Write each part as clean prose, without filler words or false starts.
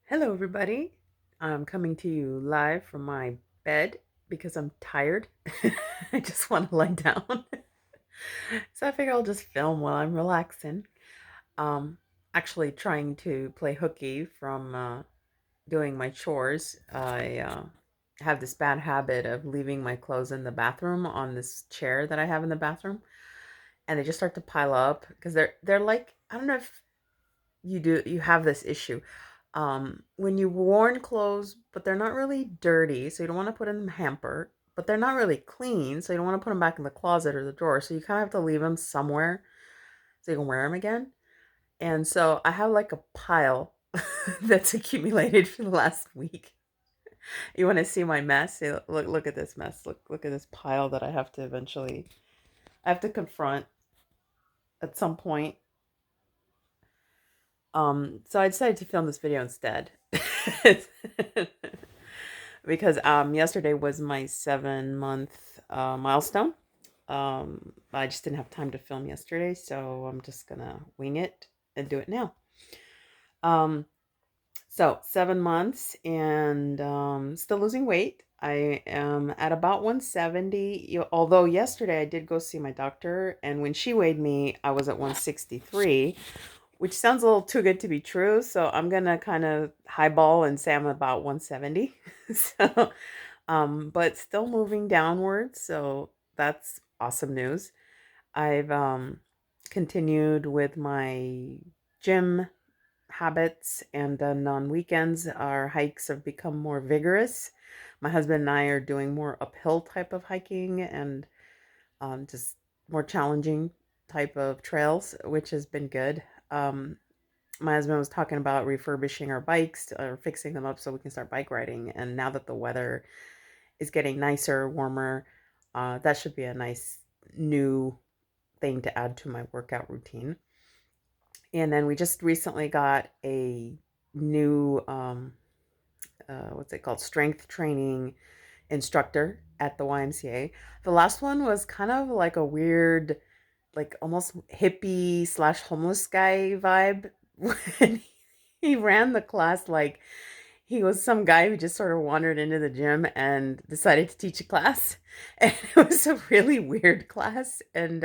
Hello, everybody. I'm coming to you live from my bed because I'm tired. I just want to lie down. So I figure I'll just film while I'm relaxing. Um, Actually, trying to play hooky from doing my chores. I have this bad habit of leaving my clothes in the bathroom on this chair that I have in the bathroom, and they just start to pile up because they're like, I don't know if you have this issue when you worn clothes, but they're not really dirty, so you don't want to put in the hamper, but they're not really clean, so you don't want to put them back in the closet or the drawer, so you kind of have to leave them somewhere so you can wear them again. And so I have like a pile that's accumulated for the last week. You want to see my mess? Look at this mess. Look at this pile that I have to confront at some point. So I decided to film this video instead. Because yesterday was my 7 month milestone. I just didn't have time to film yesterday, so I'm just gonna wing it and do it now. Um, so 7 months and still losing weight. I am at about 170. Although yesterday I did go see my doctor, and when she weighed me, I was at 163, which sounds a little too good to be true. So I'm gonna kind of highball and say I'm about 170. So, but still moving downwards. So that's awesome news. I've continued with my gym habits, and then on weekends, our hikes have become more vigorous. My husband and I are doing more uphill type of hiking and just more challenging type of trails, which has been good. Um, my husband was talking about refurbishing our bikes or fixing them up so we can start bike riding. And now that the weather is getting nicer, warmer, that should be a nice new thing to add to my workout routine. And then we just recently got a new, what's it called, strength training instructor at the YMCA. The last one was kind of like a weird, like almost hippie slash homeless guy vibe. When he ran the class like he was some guy who just sort of wandered into the gym and decided to teach a class. And it was a really weird class. And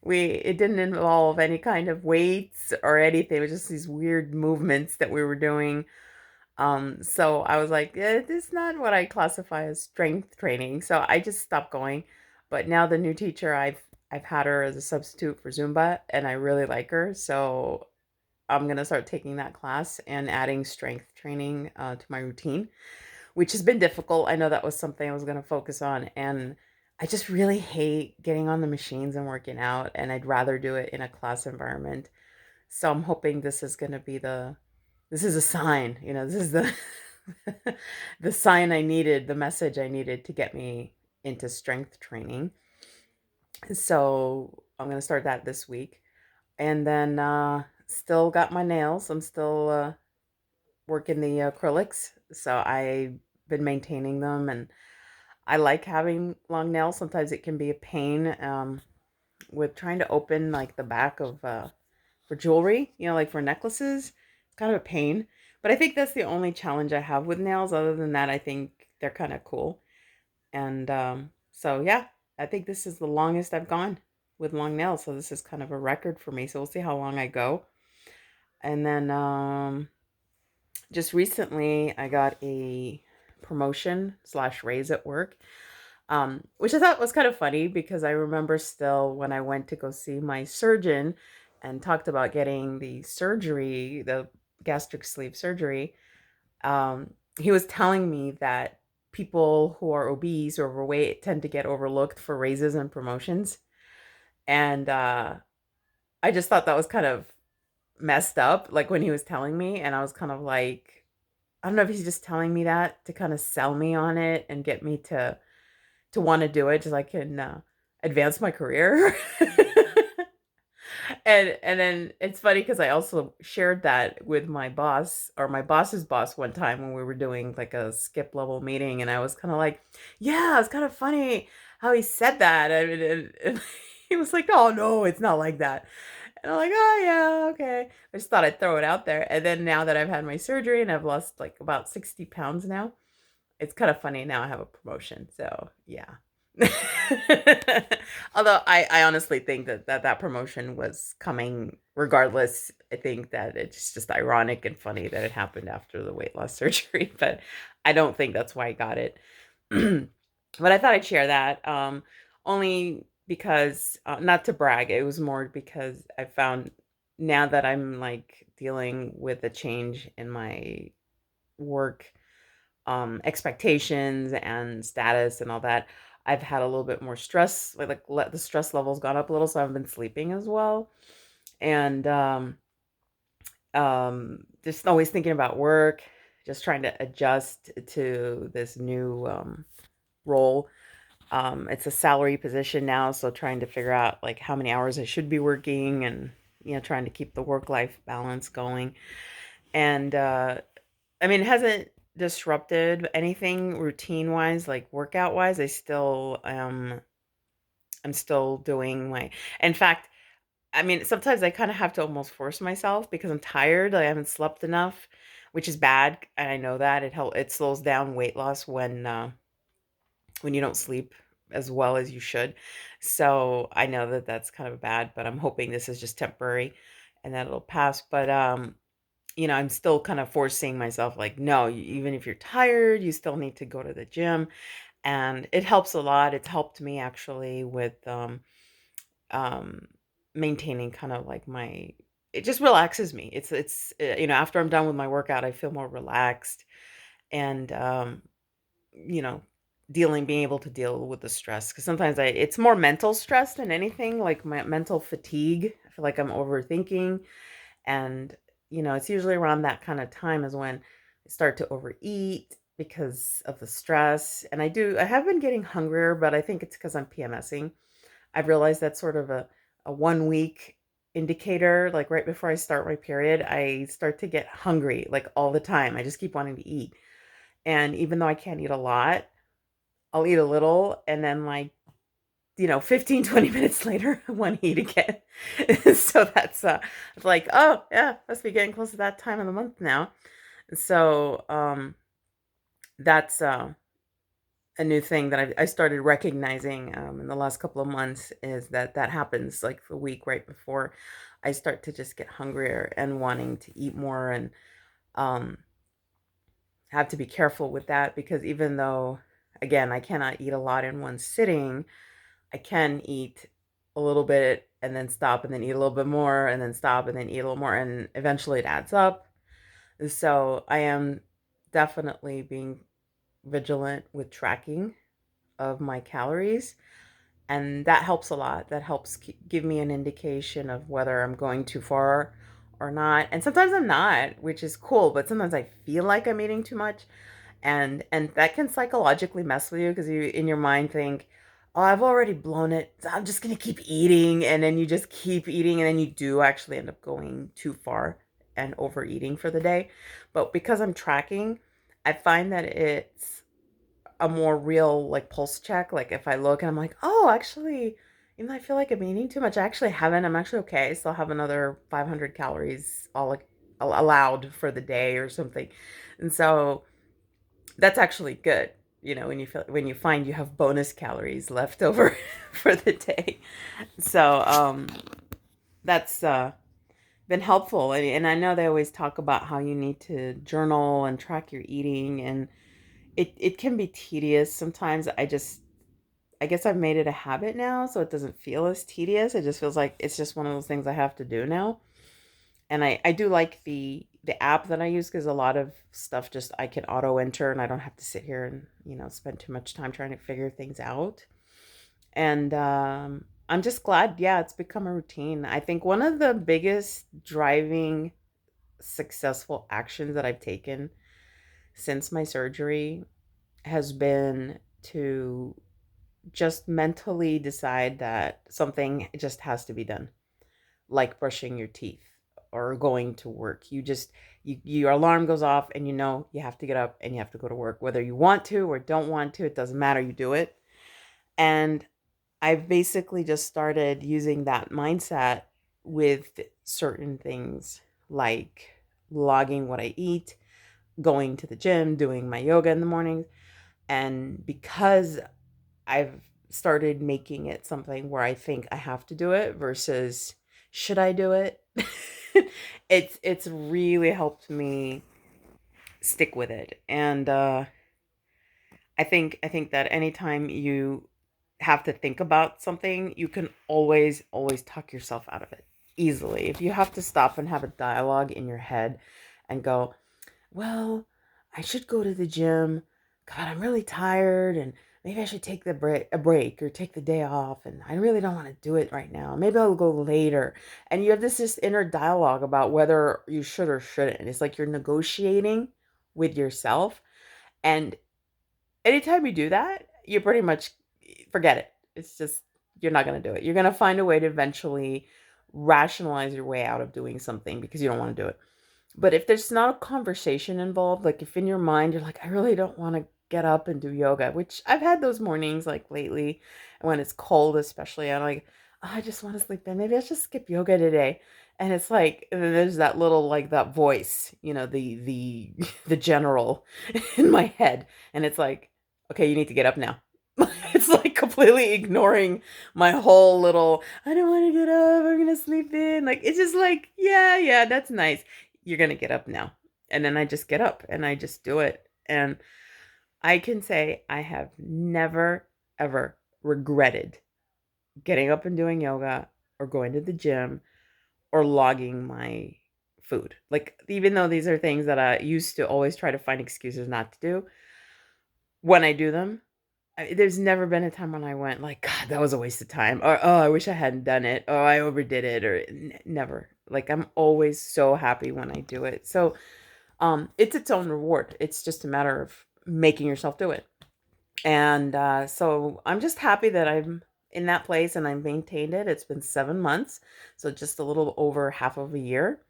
we it didn't involve any kind of weights or anything. It was just these weird movements that we were doing. So I was like, this is not what I classify as strength training. So I just stopped going. But now the new teacher, I've had her as a substitute for Zumba, and I really like her. So I'm gonna start taking that class and adding strength training to my routine, which has been difficult. I know that was something I was gonna focus on, and I just really hate getting on the machines and working out, and I'd rather do it in a class environment. So I'm hoping this is a sign, this is the the sign I needed, the message I needed to get me into strength training. So I'm gonna start that this week. And then still got my nails. I'm still working the acrylics. So I've been maintaining them, and I like having long nails. Sometimes it can be a pain with trying to open like the back of for jewelry, like for necklaces. It's kind of a pain. But I think that's the only challenge I have with nails. Other than that, I think they're kind of cool. And so, yeah, I think this is the longest I've gone with long nails. So this is kind of a record for me. So we'll see how long I go. And then just recently, I got a promotion slash raise at work, which I thought was kind of funny because I remember still when I went to go see my surgeon and talked about getting the surgery, the gastric sleeve surgery. He was telling me that people who are obese or overweight tend to get overlooked for raises and promotions. And I just thought that was kind of messed up, like when he was telling me. And I was kind of like, I don't know if he's just telling me that to kind of sell me on it and get me to want to do it so I can advance my career. And then it's funny because I also shared that with my boss or my boss's boss one time when we were doing like a skip level meeting, and I was kind of like, yeah, it's kind of funny how he said that. And he was like, oh no, it's not like that. And I'm like, oh yeah, okay. I just thought I'd throw it out there. And then now that I've had my surgery and I've lost like about 60 pounds now, it's kind of funny. Now I have a promotion. So yeah. Although I honestly think that promotion was coming regardless. I think that it's just ironic and funny that it happened after the weight loss surgery, but I don't think that's why I got it. But I thought I'd share that, only because, not to brag, it was more because I found now that I'm like dealing with a change in my work, expectations and status and all that. I've had a little bit more stress, the stress levels gone up a little, so I've been sleeping as well. And just always thinking about work, just trying to adjust to this new role. It's a salary position now, so trying to figure out like how many hours I should be working and trying to keep the work life balance going. And I mean, it hasn't disrupted anything routine wise, like workout wise. I'm still doing my in fact, I mean, sometimes I kind of have to almost force myself because I'm tired. I haven't slept enough, which is bad, and I know that it slows down weight loss when you don't sleep as well as you should. So I know that that's kind of bad, but I'm hoping this is just temporary and that it'll pass. But I'm still kind of forcing myself, like, no, even if you're tired, you still need to go to the gym. And it helps a lot. It's helped me actually with um, maintaining kind of like it just relaxes me. After I'm done with my workout, I feel more relaxed and, you know, being able to deal with the stress. Cause sometimes it's more mental stress than anything, like my mental fatigue. I feel like I'm overthinking and, it's usually around that kind of time is when I start to overeat because of the stress. And I have been getting hungrier, but I think it's because I'm PMSing. I've realized that's sort of a 1 week indicator. Like right before I start my period, I start to get hungry like all the time. I just keep wanting to eat. And even though I can't eat a lot, I'll eat a little and then 15, 20 minutes later, I want to eat again. So that's it's like, oh yeah, must be getting close to that time of the month now. So that's a new thing that I started recognizing in the last couple of months is that happens like the week right before I start to just get hungrier and wanting to eat more and um, have to be careful with that because even though, again, I cannot eat a lot in one sitting, I can eat a little bit and then stop and then eat a little bit more and then stop and then eat a little more and eventually it adds up. So I am definitely being vigilant with tracking of my calories, and that helps a lot. That helps give me an indication of whether I'm going too far or not. And sometimes I'm not, which is cool, but sometimes I feel like I'm eating too much, and that can psychologically mess with you because you in your mind think, oh, I've already blown it, so I'm just gonna keep eating, and then you just keep eating and then you do actually end up going too far and overeating for the day. But because I'm tracking, I find that it's a more real like pulse check. Like if I look and I'm like, oh, actually, even though I feel like I'm eating too much, I actually haven't. I'm actually okay. I still have another 500 calories all like allowed for the day or something. And so that's actually good. When you find you have bonus calories left over for the day. So that's been helpful. And I know they always talk about how you need to journal and track your eating, and it can be tedious sometimes. I guess I've made it a habit now, so it doesn't feel as tedious. It just feels like it's just one of those things I have to do now. And I do like the app that I use because a lot of stuff just I can auto enter and I don't have to sit here and spend too much time trying to figure things out. And I'm just glad, yeah, it's become a routine. I think one of the biggest driving successful actions that I've taken since my surgery has been to just mentally decide that something just has to be done, like brushing your teeth or going to work. Your alarm goes off and you have to get up and you have to go to work, whether you want to or don't want to. It doesn't matter. You do it. And I've basically just started using that mindset with certain things like logging what I eat, going to the gym, doing my yoga in the mornings. And because I've started making it something where I think I have to do it versus should I do it? It's really helped me stick with it. And I think that anytime you have to think about something, you can always talk yourself out of it easily. If you have to stop and have a dialogue in your head and go, well, I should go to the gym. God, I'm really tired and maybe I should take a break or take the day off and I really don't want to do it right now. Maybe I'll go later. And you have this inner dialogue about whether you should or shouldn't. It's like you're negotiating with yourself, and anytime you do that, you pretty much forget it. It's just you're not going to do it. You're going to find a way to eventually rationalize your way out of doing something because you don't want to do it. But if there's not a conversation involved, like if in your mind you're like, I really don't want to get up and do yoga, which I've had those mornings like lately when it's cold, especially. I'm like, "Oh, I just want to sleep in. Maybe I'll just skip yoga today." And it's like and then there's that little like that voice, the the general in my head, and it's like, okay, you need to get up now. It's like completely ignoring my whole little, I don't want to get up, I'm gonna sleep in. Like it's just like, yeah, that's nice. You're gonna get up now. And then I just get up and I just do it. And I can say I have never, ever regretted getting up and doing yoga or going to the gym or logging my food. Like, even though these are things that I used to always try to find excuses not to do, when I do them, there's never been a time when I went like, God, that was a waste of time, or oh, I wish I hadn't done it, oh, I overdid it, or never. Like I'm always so happy when I do it. So, it's its own reward. It's just a matter of making yourself do it. And so I'm just happy that I'm in that place and I've maintained it. It's been 7 months, so just a little over half of a year.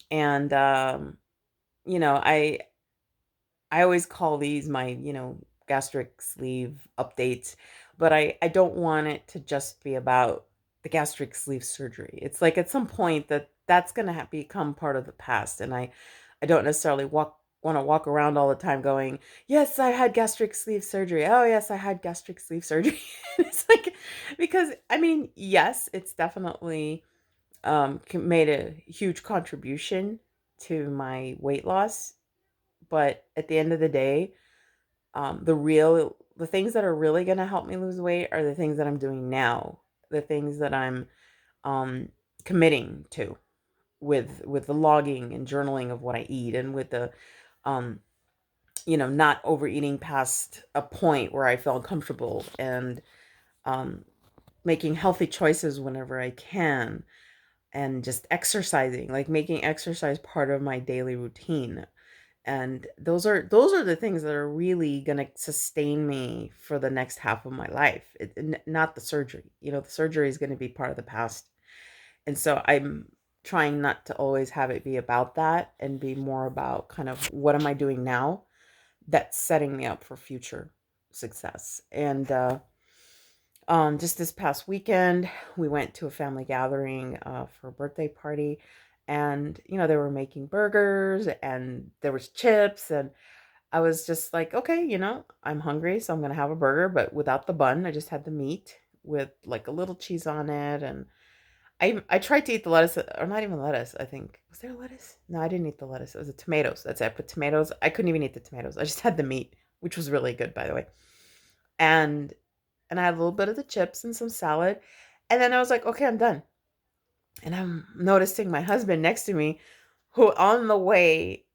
And you know, I I always call these my, gastric sleeve updates, but I don't want it to just be about the gastric sleeve surgery. It's like at some point that's going to become part of the past, and I don't necessarily want to walk around all the time going, "Yes, I had gastric sleeve surgery. Oh, yes, I had gastric sleeve surgery." It's like because I mean, yes, it's definitely made a huge contribution to my weight loss, but at the end of the day, the things that are really going to help me lose weight are the things that I'm doing now, the things that I'm um, committing to with the logging and journaling of what I eat, and with the um, not overeating past a point where I feel uncomfortable, and um, making healthy choices whenever I can, and just exercising, like making exercise part of my daily routine. And those are the things that are really going to sustain me for the next half of my life. Not the surgery. The surgery is going to be part of the past. And so I'm trying not to always have it be about that, and be more about kind of what am I doing now that's setting me up for future success. And just this past weekend, we went to a family gathering for a birthday party, and they were making burgers and there was chips, and I was just like, okay, I'm hungry, so I'm gonna have a burger, but without the bun. I just had the meat with like a little cheese on it, and I tried to eat the lettuce, or not even lettuce. I think was there lettuce? No, I didn't eat the lettuce. It was the tomatoes. That's it. I put tomatoes. I couldn't even eat the tomatoes. I just had the meat, which was really good, by the way. And I had a little bit of the chips and some salad, and then I was like, okay, I'm done. And I'm noticing my husband next to me, who on the way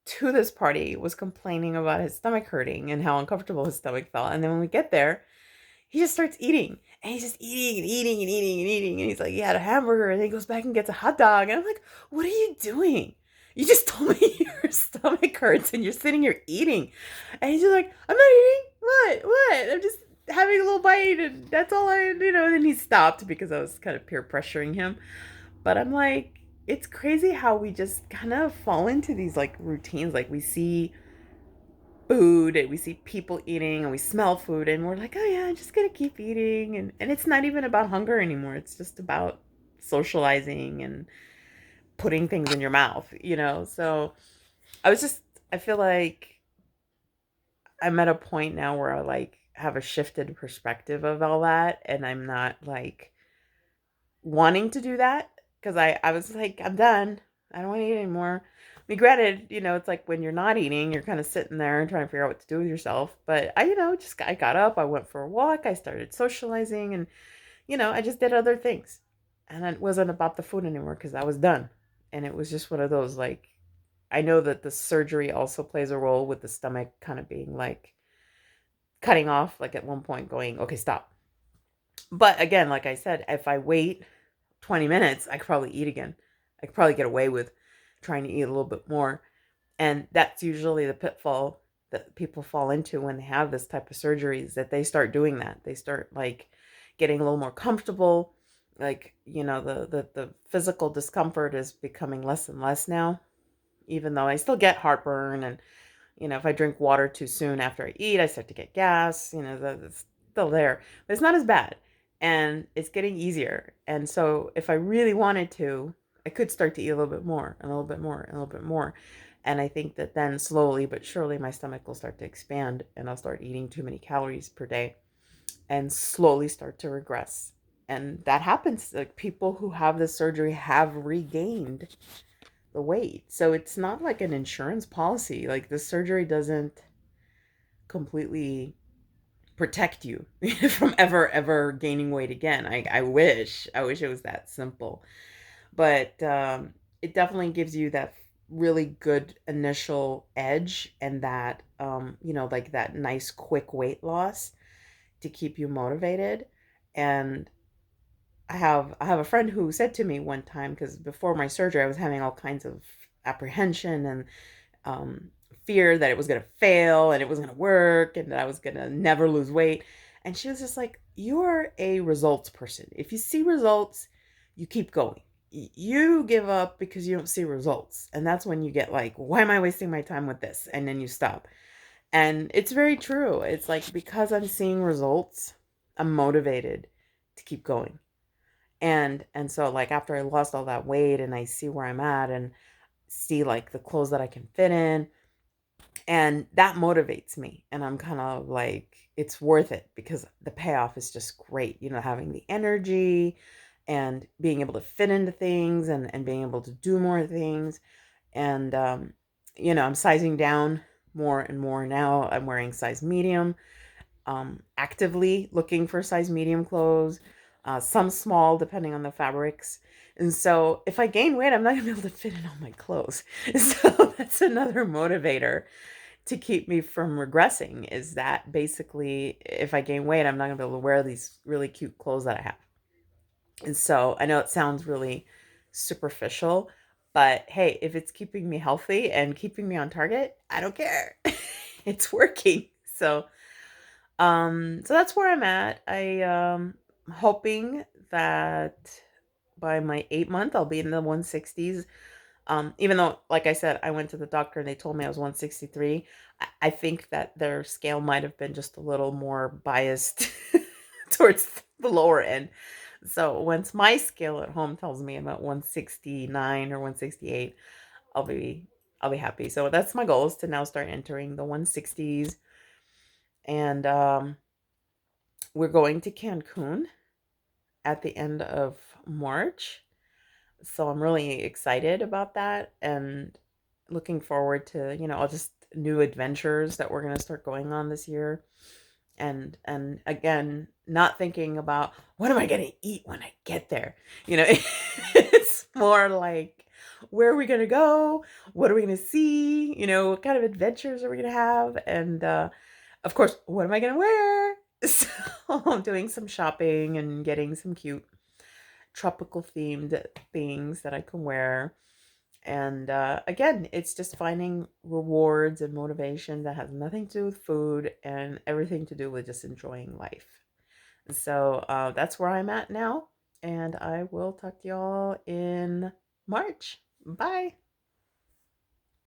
to this party was complaining about his stomach hurting and how uncomfortable his stomach felt. And then when we get there, he just starts eating. And he's just eating and eating and eating and eating. And he's like, he had a hamburger. And then he goes back and gets a hot dog. And I'm like, what are you doing? You just told me your stomach hurts and you're sitting here eating. And he's just like, I'm not eating. What? I'm just having a little bite. And that's all And then he stopped because I was kind of peer pressuring him. But I'm like, it's crazy how we just kind of fall into these like routines. Like we see food and we see people eating and we smell food and we're like, oh yeah, I'm just gonna keep eating. And it's not even about hunger anymore. It's just about socializing and putting things in your mouth, So I was just, I feel like I'm at a point now where I like have a shifted perspective of all that. And I'm not like wanting to do that because I was like, I'm done. I don't want to eat anymore. I mean, granted, it's like when you're not eating, you're kind of sitting there and trying to figure out what to do with yourself. But I got up, I went for a walk, I started socializing, and I just did other things. And it wasn't about the food anymore because I was done. And it was just one of those like, I know that the surgery also plays a role with the stomach kind of being like cutting off, like at one point going, okay, stop. But again, like I said, if I wait 20 minutes, I could probably eat again. I could probably get away with trying to eat a little bit more. And that's usually the pitfall that people fall into when they have this type of surgeries, that they start doing that. They start like getting a little more comfortable. Like, the physical discomfort is becoming less and less now, even though I still get heartburn. And, if I drink water too soon after I eat, I start to get gas, that's still there, but it's not as bad and it's getting easier. And so if I really wanted to, I could start to eat a little bit more and a little bit more and a little bit more. And I think that then slowly but surely my stomach will start to expand and I'll start eating too many calories per day and slowly start to regress. And that happens. Like people who have this surgery have regained the weight. So it's not like an insurance policy. Like the surgery doesn't completely protect you from ever gaining weight again. I wish it was that simple. But it definitely gives you that really good initial edge and that like that nice quick weight loss to keep you motivated. And I have a friend who said to me one time, because before my surgery I was having all kinds of apprehension and um, fear that it was going to fail and it wasn't going to work and that I was going to never lose weight. And she was just like, you are a results person. If you see results, you keep going. You give up because you don't see results. And that's when you get like, why am I wasting my time with this? And then you stop. And it's very true. It's like, because I'm seeing results, I'm motivated to keep going. And so like after I lost all that weight and I see where I'm at and see like the clothes that I can fit in, and that motivates me. And I'm kind of like, it's worth it because the payoff is just great, having the energy and being able to fit into things and being able to do more things. And I'm sizing down more and more now. I'm wearing size medium, actively looking for size medium clothes, some small depending on the fabrics. And so if I gain weight, I'm not gonna be able to fit in all my clothes. So that's another motivator to keep me from regressing, is that basically if I gain weight, I'm not gonna be able to wear these really cute clothes that I have. And so I know it sounds really superficial, but hey, if it's keeping me healthy and keeping me on target, I don't care. It's working. So that's where I'm at. I'm hoping that by my 8 month, I'll be in the 160s. Even though, like I said, I went to the doctor and they told me I was 163. I think that their scale might have been just a little more biased towards the lower end. So once my scale at home tells me I'm at 169 or 168, I'll be I'll be happy. So that's my goal, is to now start entering the 160s. And we're going to Cancun at the end of March. So I'm really excited about that and looking forward to, all just new adventures that we're going to start going on this year. And again, not thinking about what am I going to eat when I get there. It's more like, where are we going to go? What are we going to see? What kind of adventures are we going to have? And of course, what am I going to wear? So I'm doing some shopping and getting some cute tropical themed things that I can wear. And again, it's just finding rewards and motivation that has nothing to do with food and everything to do with just enjoying life. So that's where I'm at now. And I will talk to y'all in March. Bye.